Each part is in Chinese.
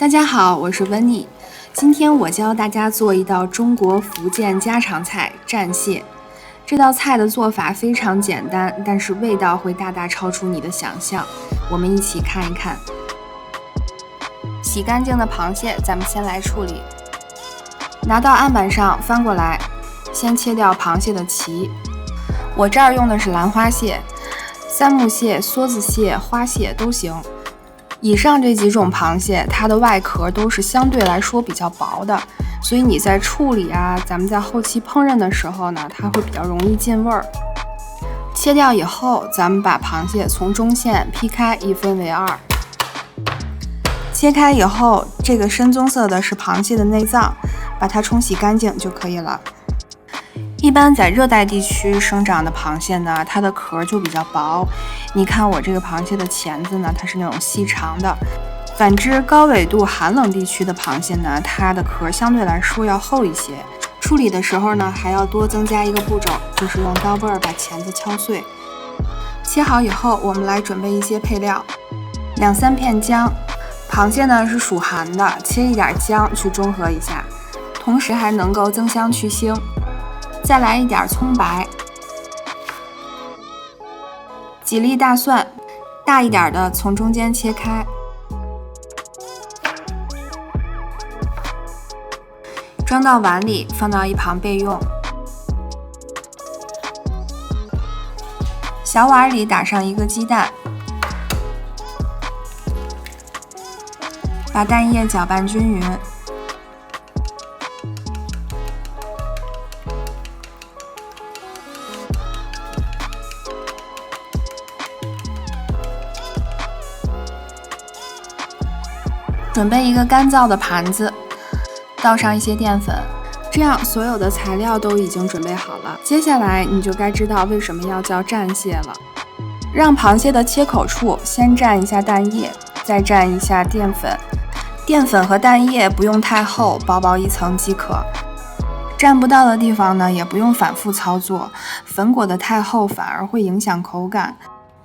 大家好，我是温妮。今天我教大家做一道中国福建家常菜蘸蟹。这道菜的做法非常简单，但是味道会大大超出你的想象。我们一起看一看。洗干净的螃蟹，咱们先来处理。拿到案板上翻过来，先切掉螃蟹的鳍。我这儿用的是兰花蟹、三木蟹、梭子蟹、花蟹都行。以上这几种螃蟹，它的外壳都是相对来说比较薄的，所以你在处理咱们在后期烹饪的时候呢，它会比较容易进味儿。切掉以后，咱们把螃蟹从中线劈开，一分为二。切开以后，这个深棕色的是螃蟹的内脏，把它冲洗干净就可以了。一般在热带地区生长的螃蟹呢，它的壳就比较薄。你看我这个螃蟹的钳子呢，它是那种细长的。反之，高纬度寒冷地区的螃蟹呢，它的壳相对来说要厚一些。处理的时候呢，还要多增加一个步骤，就是用刀背把钳子敲碎。切好以后，我们来准备一些配料：2-3片姜。螃蟹呢是属寒的，切一点姜去中和一下，同时还能够增香去腥。再来一点葱白，几粒大蒜，大一点的从中间切开，装到碗里，放到一旁备用。小碗里打上一个鸡蛋，把蛋液搅拌均匀。准备一个干燥的盘子，倒上一些淀粉，这样所有的材料都已经准备好了。接下来你就该知道为什么要叫蘸蟹了。让螃蟹的切口处先蘸一下蛋液，再蘸一下淀粉。淀粉和蛋液不用太厚，薄薄一层即可。蘸不到的地方呢，也不用反复操作，粉裹得太厚反而会影响口感。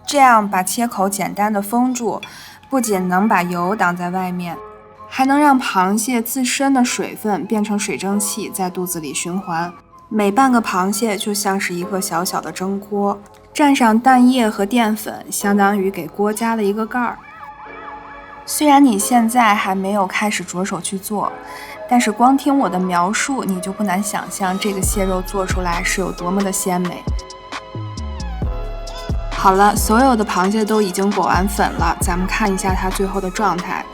这样把切口简单的封住，不仅能把油挡在外面，还能让螃蟹自身的水分变成水蒸气在肚子里循环。每半个螃蟹就像是一个小小的蒸锅，蘸上蛋液和淀粉，相当于给锅加了一个盖儿。虽然你现在还没有开始着手去做，但是光听我的描述，你就不难想象这个蟹肉做出来是有多么的鲜美。好了，所有的螃蟹都已经裹完粉了，咱们看一下它最后的状态。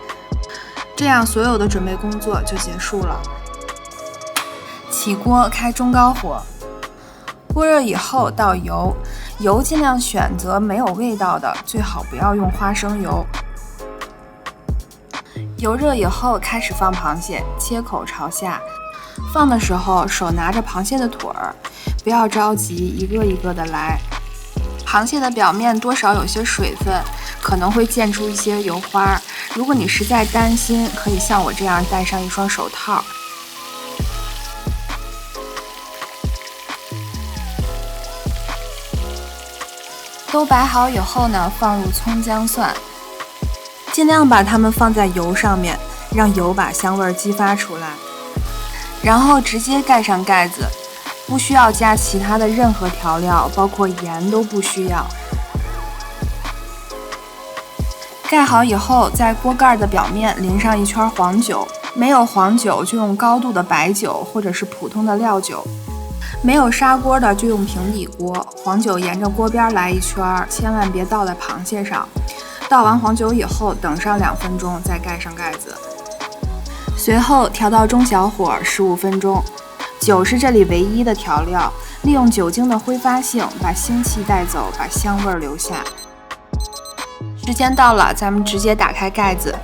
这样所有的准备工作就结束了。起锅开中高火，锅热以后倒油，油尽量选择没有味道的，最好不要用花生油。油热以后开始放螃蟹，切口朝下。放的时候手拿着螃蟹的腿儿，不要着急，一个一个的来。螃蟹的表面多少有些水分，可能会溅出一些油花。如果你实在担心，可以像我这样戴上一双手套。都摆好以后呢，放入葱姜蒜，尽量把它们放在油上面，让油把香味激发出来。然后直接盖上盖子。不需要加其他的任何调料，包括盐都不需要。盖好以后，在锅盖的表面淋上一圈黄酒，没有黄酒就用高度的白酒或者是普通的料酒，没有砂锅的就用平底锅。黄酒沿着锅边来一圈，千万别倒在螃蟹上。倒完黄酒以后，等上2分钟再盖上盖子。随后调到中小火15分钟。酒是这里唯一的调料，利用酒精的挥发性把腥气带走，把香味留下。时间到了，咱们直接打开盖子。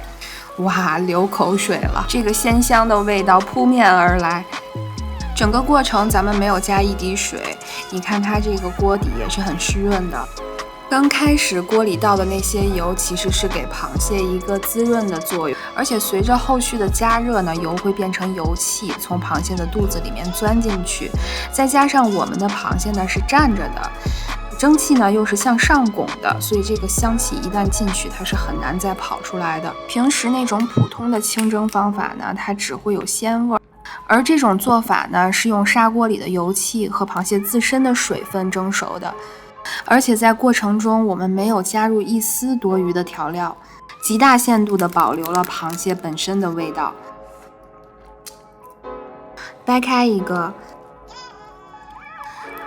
哇，流口水了，这个鲜香的味道扑面而来。整个过程咱们没有加一滴水，你看它这个锅底也是很湿润的。刚开始锅里倒的那些油其实是给螃蟹一个滋润的作用，而且随着后续的加热呢，油会变成油气，从螃蟹的肚子里面钻进去。再加上我们的螃蟹呢是站着的，蒸汽呢又是向上拱的，所以这个香气一旦进去，它是很难再跑出来的。平时那种普通的清蒸方法呢，它只会有鲜味，而这种做法呢是用砂锅里的油气和螃蟹自身的水分蒸熟的，而且在过程中我们没有加入一丝多余的调料，极大限度地保留了螃蟹本身的味道。掰开一个，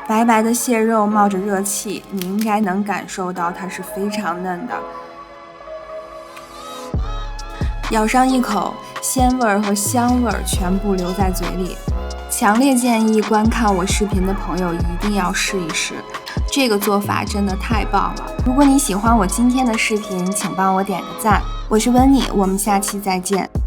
白白的蟹肉冒着热气，你应该能感受到它是非常嫩的。咬上一口，鲜味和香味全部留在嘴里。强烈建议观看我视频的朋友一定要试一试，这个做法真的太棒了。如果你喜欢我今天的视频，请帮我点个赞。我是温妮，我们下期再见。